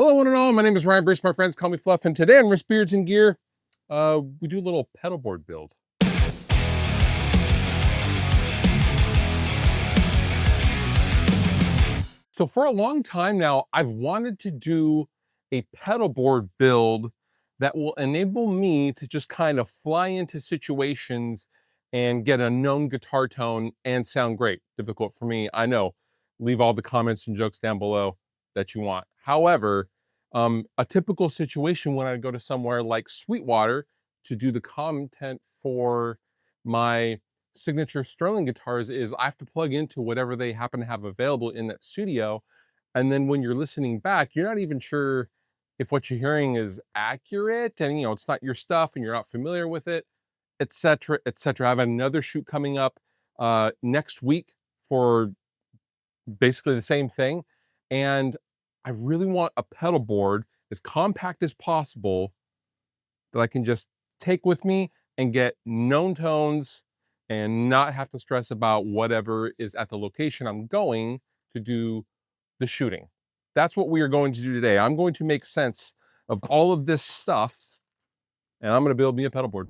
Hello, one and all. My name is Ryan Bruce. My friends call me Fluff, and today on Wrist Beards and Gear, we do a little pedalboard build. So for a long time now, I've wanted to do a pedalboard build that will enable me to just kind of fly into situations and get a known guitar tone and sound great. Difficult for me, I know. Leave all the comments and jokes down below that you want. However, a typical situation when I go to somewhere like Sweetwater to do the content for my signature Sterling guitars is I have to plug into whatever they happen to have available in that studio. And then when you're listening back, you're not even sure if what you're hearing is accurate, and it's not your stuff and you're not familiar with it, etc., etc. I have another shoot coming up next week for basically the same thing. And I really want a pedal board as compact as possible that I can just take with me and get known tones and not have to stress about whatever is at the location I'm going to do the shooting. That's what we are going to do today. I'm going to make sense of all of this stuff, and I'm going to build me a pedal board.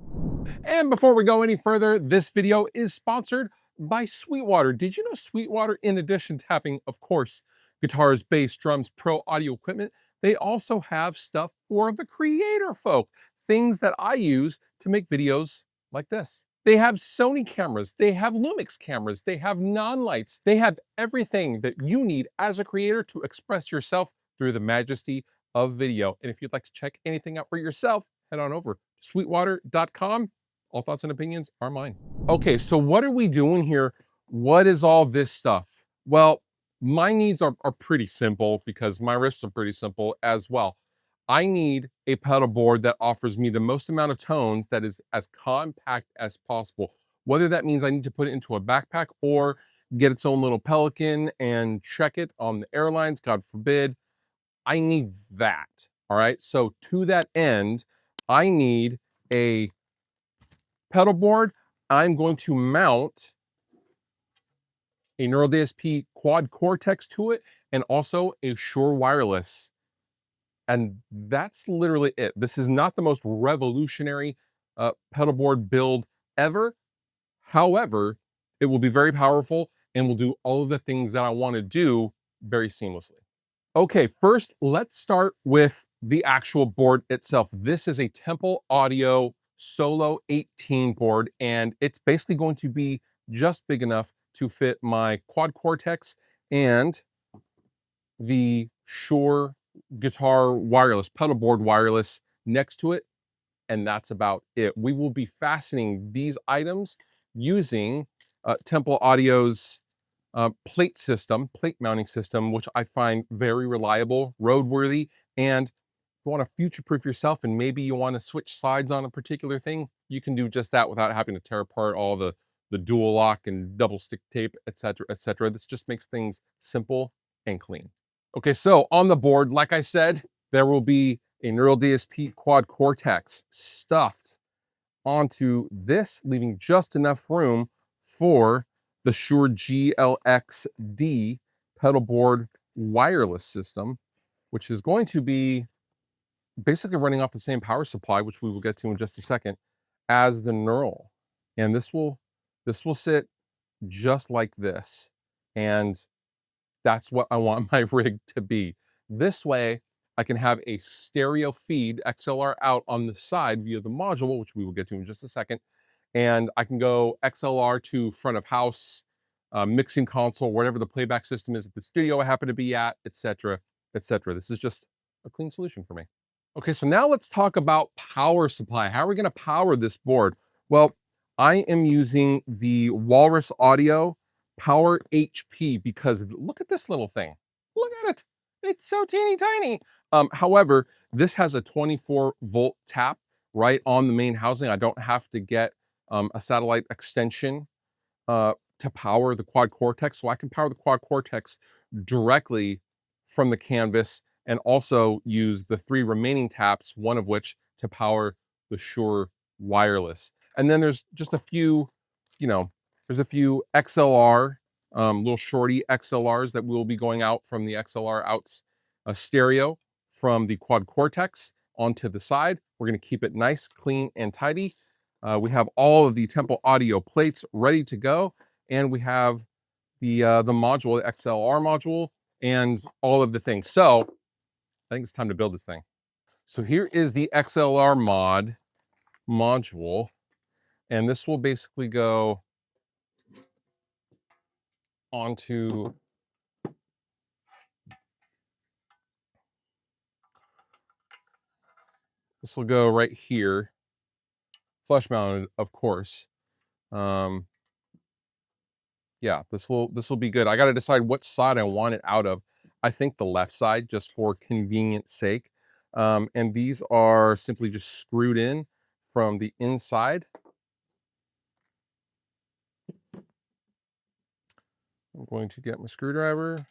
And before we go any further, this video is sponsored by Sweetwater. Did you know Sweetwater, in addition to having, of course, guitars, bass, drums, pro audio equipment, they also have stuff for the creator folk, things that I use to make videos like this. They have Sony cameras, they have Lumix cameras, they have non-lights, they have everything that you need as a creator to express yourself through the majesty of video. And if you'd like to check anything out for yourself, head on over to sweetwater.com. All thoughts and opinions are mine. Okay, so what are we doing here? What is all this stuff? Well, my needs are pretty simple because my wrists are pretty simple as well. I need a pedal board that offers me the most amount of tones that is as compact as possible. Whether that means I need to put it into a backpack or get its own little Pelican and check it on the airlines, God forbid, I need that. All right, so to that end, I need a pedal board. I'm going to mount a Neural DSP Quad Cortex to it and also a Shure wireless. And that's literally it. This is not the most revolutionary pedal board build ever. However, it will be very powerful and will do all of the things that I want to do very seamlessly. Okay, first, let's start with the actual board itself. This is a Temple Audio Solo 18 board, and it's basically going to be just big enough to fit my Quad Cortex and the Shure guitar wireless, pedal board wireless next to it, and that's about it. We will be fastening these items using Temple Audio's plate mounting system, which I find very reliable, roadworthy, and if you want to future-proof yourself and maybe you want to switch sides on a particular thing, you can do just that without having to tear apart all the dual lock and double stick tape, etc., etc. This just makes things simple and clean. Okay, so on the board, like I said, there will be a Neural DSP Quad Cortex stuffed onto this, leaving just enough room for the Shure GLX-D pedal board wireless system, which is going to be basically running off the same power supply, which we will get to in just a second, as the Neural. And this will sit just like this. And that's what I want my rig to be. This way, I can have a stereo feed XLR out on the side via the module, which we will get to in just a second. And I can go XLR to front of house, mixing console, whatever the playback system is at the studio I happen to be at, etc., etc. This is just a clean solution for me. Okay, so now let's talk about power supply. How are we going to power this board? Well, I am using the Walrus Audio Power HP because look at this little thing. Look at it. It's so teeny tiny. However, this has a 24-volt tap right on the main housing. I don't have to get a satellite extension to power the Quad Cortex. So I can power the Quad Cortex directly from the canvas and also use the 3 remaining taps, one of which to power the Shure wireless. And then there's just a few, there's a few XLR, little shorty XLRs that will be going out from the XLR outs stereo from the Quad Cortex onto the side. We're going to keep it nice, clean, and tidy. We have all of the Temple Audio plates ready to go, and we have the module, the XLR module, and all of the things. So I think it's time to build this thing. So here is the XLR module, and this will basically go onto this will go right here, flush mounted, of course. Yeah, this will be good. I got to decide what side I want it out of. I think the left side, just for convenience sake. And these are simply just screwed in from the inside. I'm going to get my screwdriver.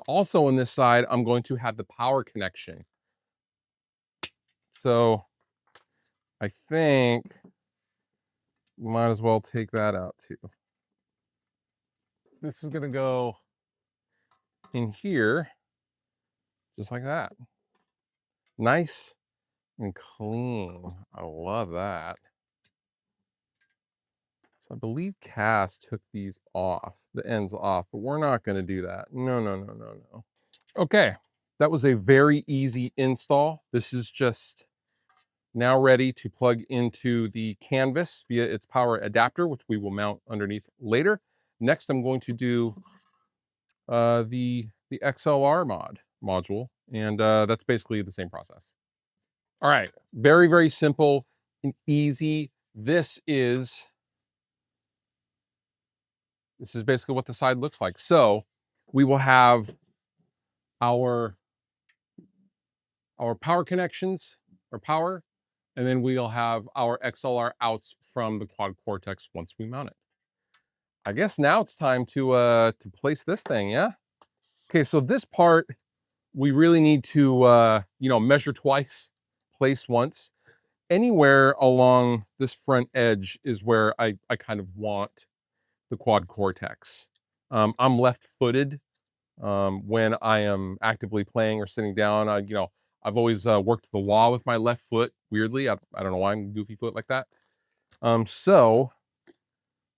Also on this side, I'm going to have the power connection. So I think we might as well take that out too. This is going to go in here, just like that. Nice and clean. I love that. So I believe Cass took these off, the ends off, but we're not going to do that. No. Okay, that was a very easy install. This is just now ready to plug into the canvas via its power adapter, which we will mount underneath later. Next, I'm going to do the XLR module, and that's basically the same process. All right, very, very simple and easy. This is basically what the side looks like. So we will have our power connections, or power, and then we'll have our XLR outs from the Quad Cortex once we mount it. I guess now it's time to place this thing, yeah? Okay, so this part, we really need to, measure twice, place once. Anywhere along this front edge is where I kind of want the Quad Cortex. I'm left-footed when I am actively playing or sitting down. I've always worked the wah with my left foot, weirdly. I don't know why I'm a goofy foot like that. So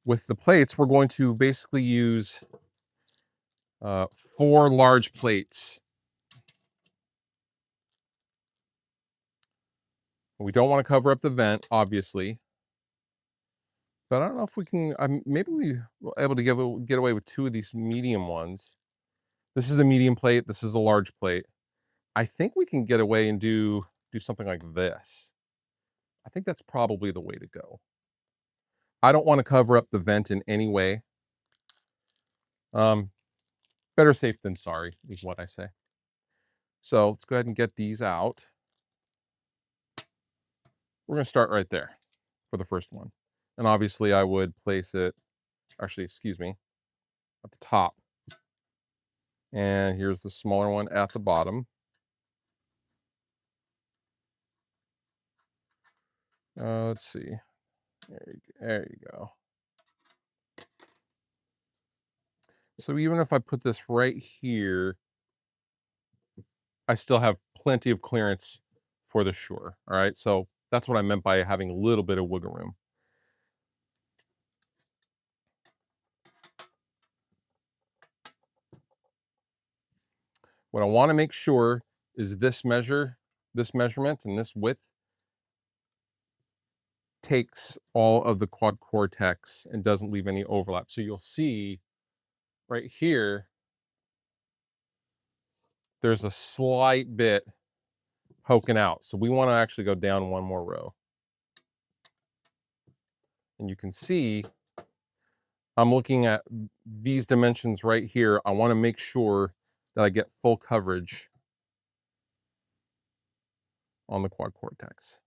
with the plates, we're going to basically use 4 large plates. We don't want to cover up the vent, obviously. But I don't know if we can, maybe we were able to get away with 2 of these medium ones. This is a medium plate, this is a large plate. I think we can get away and do something like this. I think that's probably the way to go. I don't want to cover up the vent in any way. Better safe than sorry is what I say. So let's go ahead and get these out. We're going to start right there for the first one. And obviously I would place it, actually, excuse me, at the top. And here's the smaller one at the bottom. Let's see. There you go. So even if I put this right here, I still have plenty of clearance for the Shure. All right. So that's what I meant by having a little bit of wiggle room. What I want to make sure is this measurement and this width takes all of the Quad Cortex and doesn't leave any overlap. So you'll see right here, there's a slight bit poking out. So we want to actually go down 1 more row. And you can see I'm looking at these dimensions right here. I want to make sure that I get full coverage on the Quad Cortex.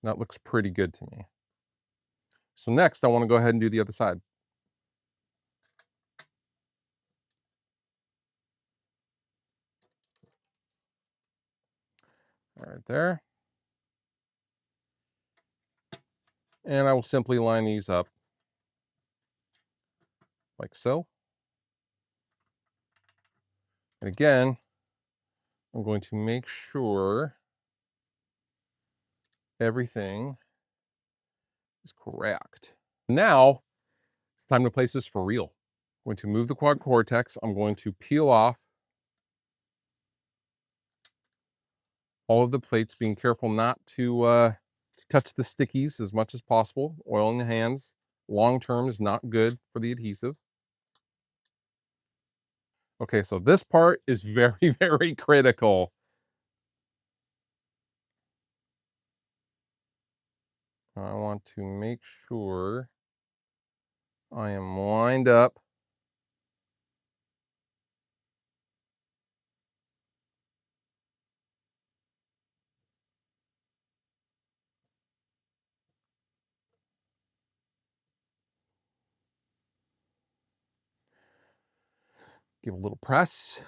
That looks pretty good to me. So next, I want to go ahead and do the other side. All right, there. And I will simply line these up like so. And again, I'm going to make sure everything is correct. Now, it's time to place this for real. I'm going to move the Quad Cortex. I'm going to peel off all of the plates, being careful not to touch the stickies as much as possible. Oil in the hands long term is not good for the adhesive. Okay, so this part is very, very critical. I want to make sure I am lined up. Give a little press.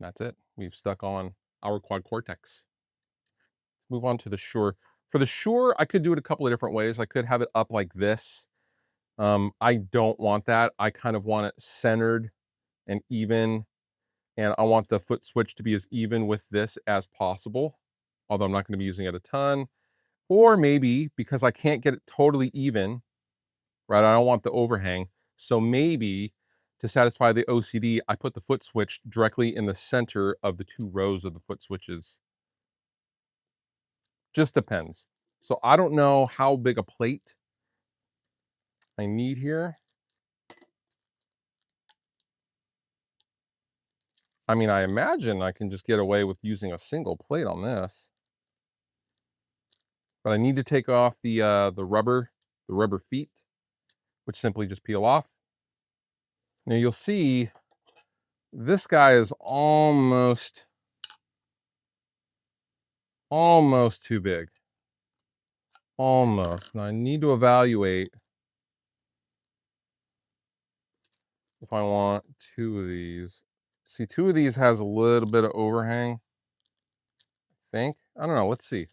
That's it. We've stuck on our Quad Cortex. Let's move on to the Shure. For the Shure, I could do it a couple of different ways. I could have it up like this. I don't want that. I kind of want it centered and even, and I want the foot switch to be as even with this as possible, although I'm not going to be using it a ton. Or maybe because I can't get it totally even, right? I don't want the overhang. So maybe to satisfy the OCD, I put the foot switch directly in the center of the two rows of the foot switches. Just depends. So I don't know how big a plate I need here. I mean, I imagine I can just get away with using a single plate on this. But I need to take off the rubber feet, which simply just peel off. Now you'll see this guy is almost too big. Almost. Now I need to evaluate if I want two of these. See, two of these has a little bit of overhang, I think. I don't know. Let's see.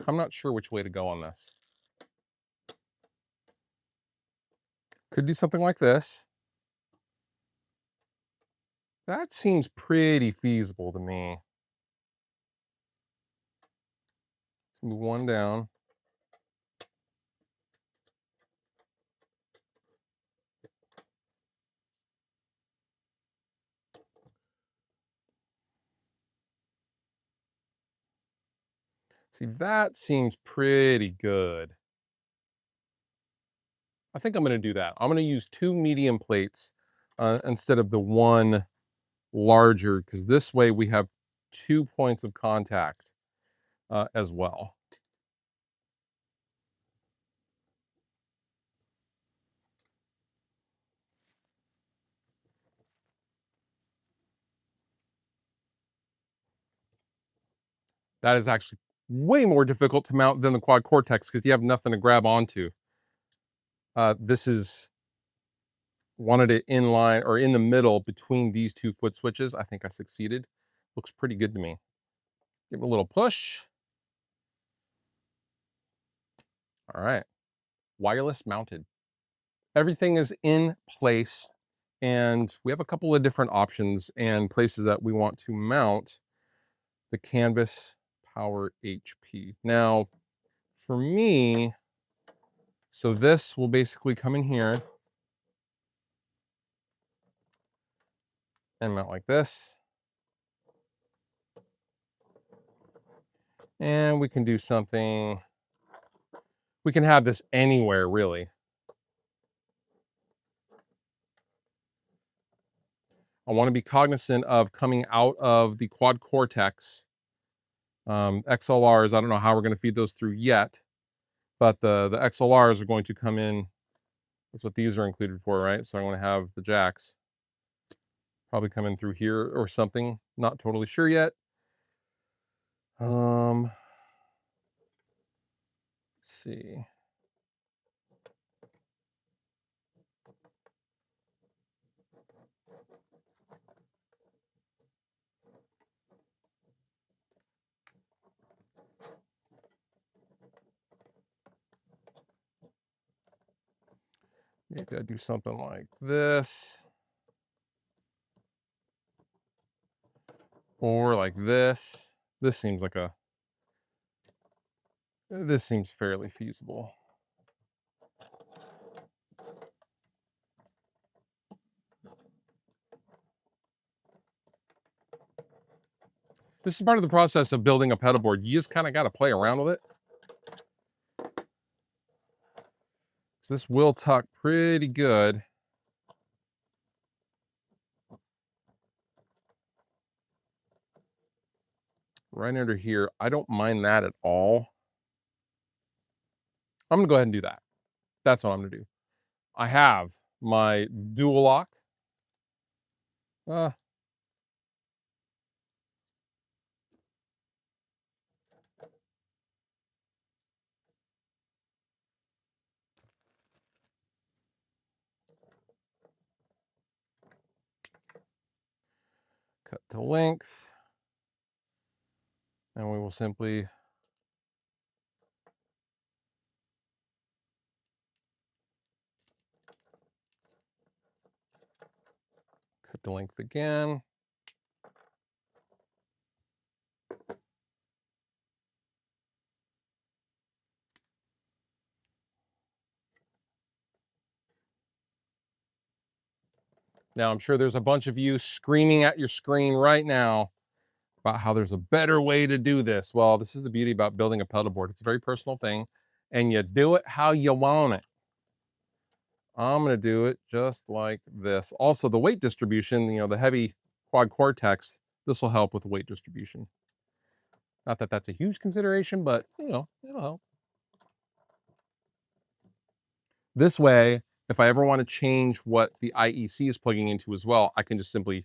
I'm not sure which way to go on this. Could do something like this. That seems pretty feasible to me. Let's move one down. See, that seems pretty good. I think I'm going to do that. I'm going to use two medium plates instead of the one larger, because this way we have 2 points of contact as well. That is actually way more difficult to mount than the Quad Cortex because you have nothing to grab onto. This is wanted it in line or in the middle between these two foot switches. I think I succeeded. Looks pretty good to me. Give it a little push. All right, wireless mounted. Everything is in place, and we have a couple of different options and places that we want to mount the Canvas Power HP. Now, for me, so this will basically come in here and mount like this. And we can do something, we can have this anywhere really. I want to be cognizant of coming out of the Quad Cortex XLRs. I don't know how we're going to feed those through yet, but the XLRs are going to come in. That's what these are included for, right? So I'm going to have the jacks probably come in through here or something. Not totally sure yet. Let's see. Maybe I do something like this. Or like this. This seems fairly feasible. This is part of the process of building a pedalboard. You just kind of got to play around with it. So this will tuck pretty good. Right under here. I don't mind that at all. I'm going to go ahead and do that. That's what I'm going to do. I have my dual lock. Cut to length. And we will simply cut to length again. Now, I'm sure there's a bunch of you screaming at your screen right now about how there's a better way to do this. Well, this is the beauty about building a pedalboard. It's a very personal thing, and you do it how you want it. I'm going to do it just like this. Also, the weight distribution, the heavy Quad Cortex, this will help with the weight distribution. Not that that's a huge consideration, but, it'll help. This way, if I ever want to change what the IEC is plugging into as well, I can just simply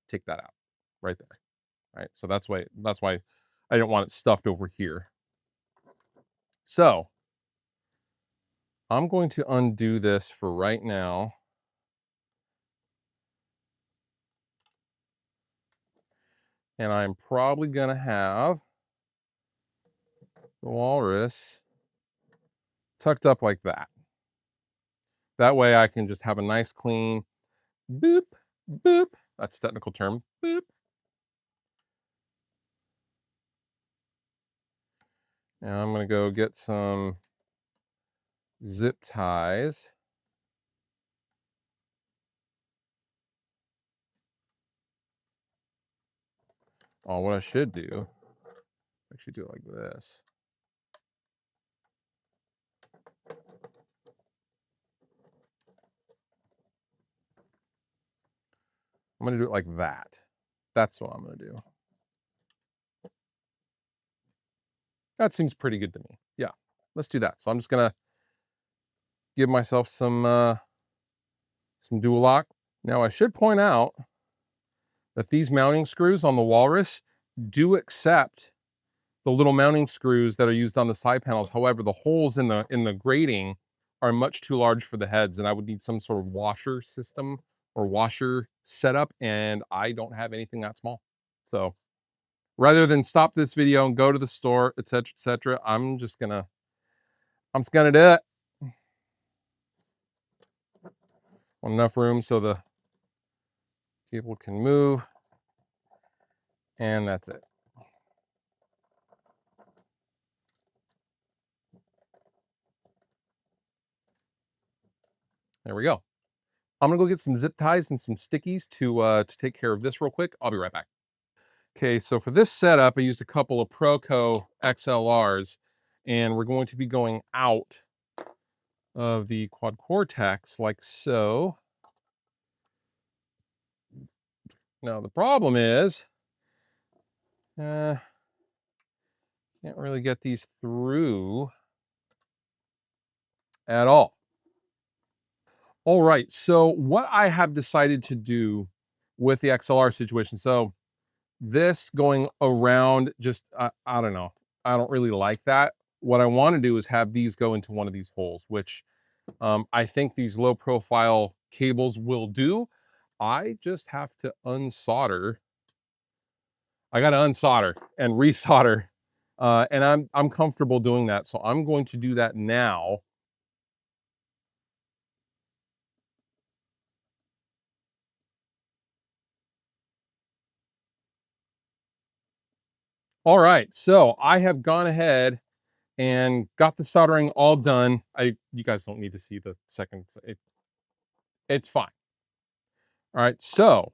take that out right there. Right? So that's why I don't want it stuffed over here. So I'm going to undo this for right now. And I'm probably going to have the walrus tucked up like that. That way I can just have a nice clean boop, boop. That's a technical term, boop. Now I'm going to go get some zip ties. Oh, what I should do, actually do it like this. I'm going to do it like that. That's what I'm going to do. That seems pretty good to me. Yeah, let's do that. So I'm just going to give myself some dual lock. Now I should point out that these mounting screws on the walrus do accept the little mounting screws that are used on the side panels. However, the holes in the grating are much too large for the heads, and I would need some sort of washer system or washer setup, and I don't have anything that small. So rather than stop this video and go to the store, etc., I'm just gonna do it. Enough room so the cable can move, and that's it. There we go. I'm gonna go get some zip ties and some stickies to take care of this real quick. I'll be right back. Okay, so for this setup, I used a couple of Proco XLRs, and we're going to be going out of the Quad Cortex like so. Now the problem is, can't really get these through at all. All right, so what I have decided to do with the XLR situation, so this going around, just, I don't know, I don't really like that. What I want to do is have these go into one of these holes, which I think these low profile cables will do. I just have to unsolder. I got to unsolder and resolder, and I'm comfortable doing that. So I'm going to do that now. All right, so I have gone ahead and got the soldering all done. You guys don't need to see the second. It's fine. All right, so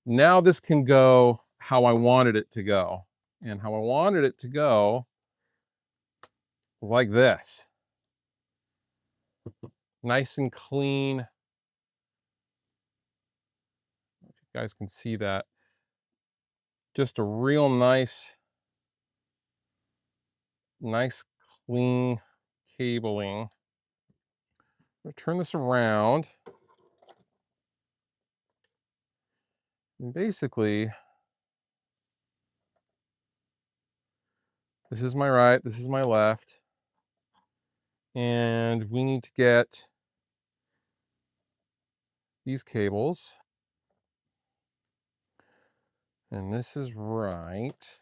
now this can go how I wanted it to go. And how I wanted it to go was like this. Nice and clean. If you guys can see that. Just a real nice clean cabling. I'm gonna turn this around. And basically, this is my right, this is my left. And we need to get these cables. And this is right.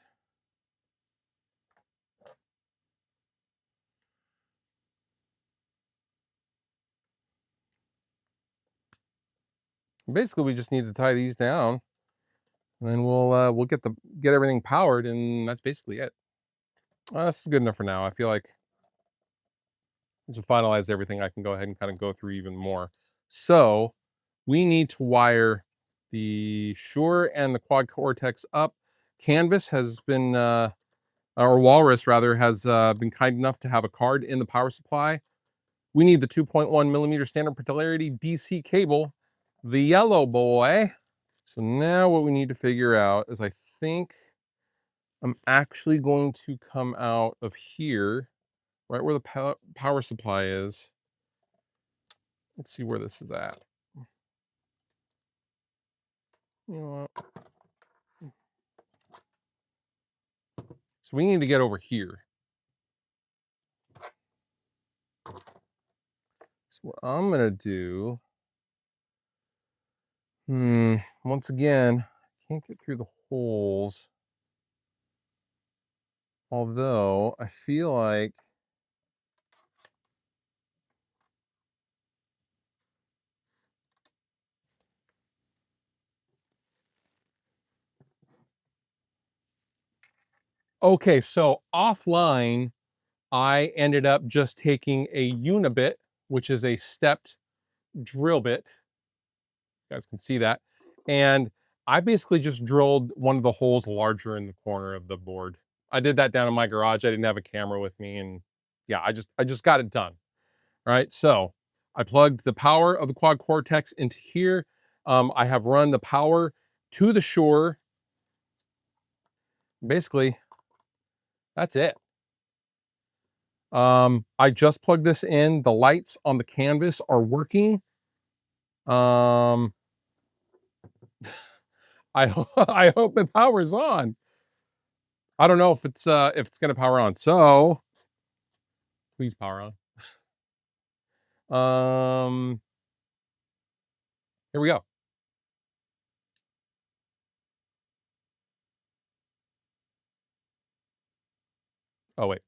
Basically, we just need to tie these down, and then we'll get everything powered, and that's basically it. This is good enough for now. I feel like to finalize everything, I can go ahead and kind of go through even more. So we need to wire the Shure and the Quad Cortex up. Canvas has been, or Walrus rather, has been kind enough to have a card in the power supply. We need the 2.1 millimeter standard polarity DC cable, the yellow boy. So now what we need to figure out is, I think I'm actually going to come out of here, right where the power supply is. Let's see where this is at. You know what? So we need to get over here. So what I'm gonna do, once again, can't get through the holes. Although I feel like okay, so offline, I ended up just taking a unibit, which is a stepped drill bit. You guys can see that. And I basically just drilled one of the holes larger in the corner of the board. I did that down in my garage. I didn't have a camera with me, and yeah, I just got it done. All right, so I plugged the power of the Quad Cortex into here. I have run the power to the Shure. Basically, that's it. I just plugged this in. The lights on the canvas are working. I I hope it powers on. I don't know if it's gonna power on. So please power on. Here we go. Oh wait.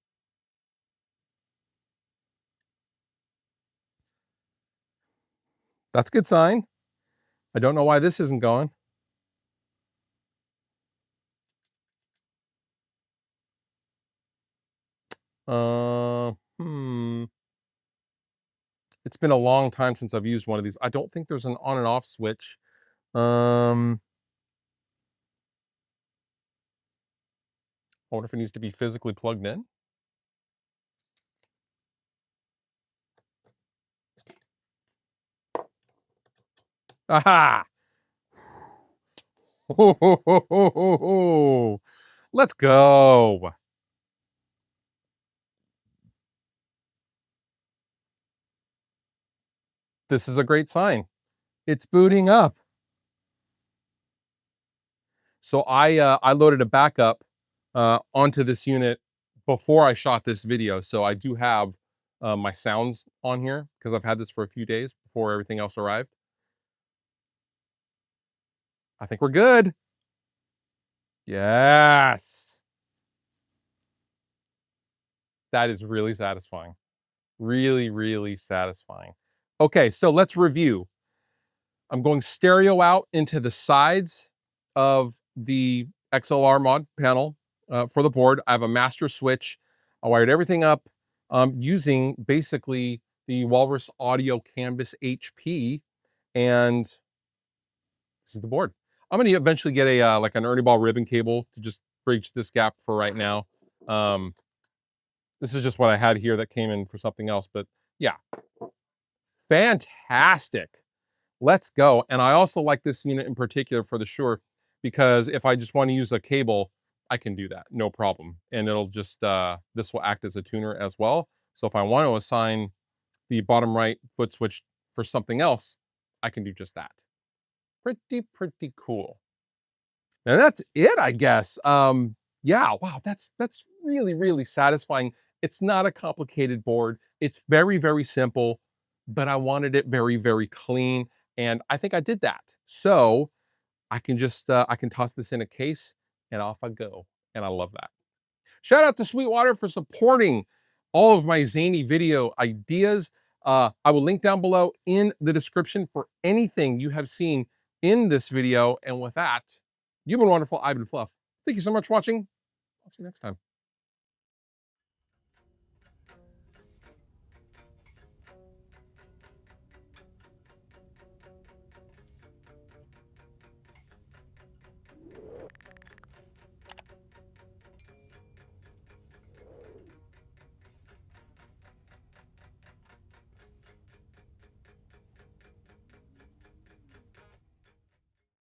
That's a good sign. I don't know why this isn't going. Uh, hmm. It's been a long time since I've used one of these. I don't think there's an on and off switch. I wonder if it needs to be physically plugged in. Aha! Ho, ho, ho, ho, ho, ho. Let's go. This is a great sign. It's booting up. So I loaded a backup onto this unit before I shot this video. So I do have my sounds on here because I've had this for a few days before everything else arrived. I think we're good. Yes. That is really satisfying. Really, really satisfying. Okay, so let's review. I'm going stereo out into the sides of the XLR mod panel for the board. I have a master switch. I wired everything up using basically the Walrus Audio Canvas HP, and this is the board. I'm going to eventually get a like an Ernie Ball ribbon cable to just bridge this gap for right now. This is just what I had here that came in for something else, but yeah, fantastic. Let's go. And I also like this unit in particular for the Shure, because if I just want to use a cable, I can do that, no problem. And it'll just, this will act as a tuner as well. So if I want to assign the bottom right foot switch for something else, I can do just that. Pretty cool. And that's it, I guess. Yeah, wow, that's really satisfying. It's not a complicated board. It's very simple, but I wanted it very clean, and I think I did that. So I can just I can toss this in a case and off I go, and I love that. Shout out to Sweetwater for supporting all of my zany video ideas. I will link down below in the description for anything you have seen in this video. And with that, you've been wonderful. I've been Fluff. Thank you so much for watching. I'll see you next time.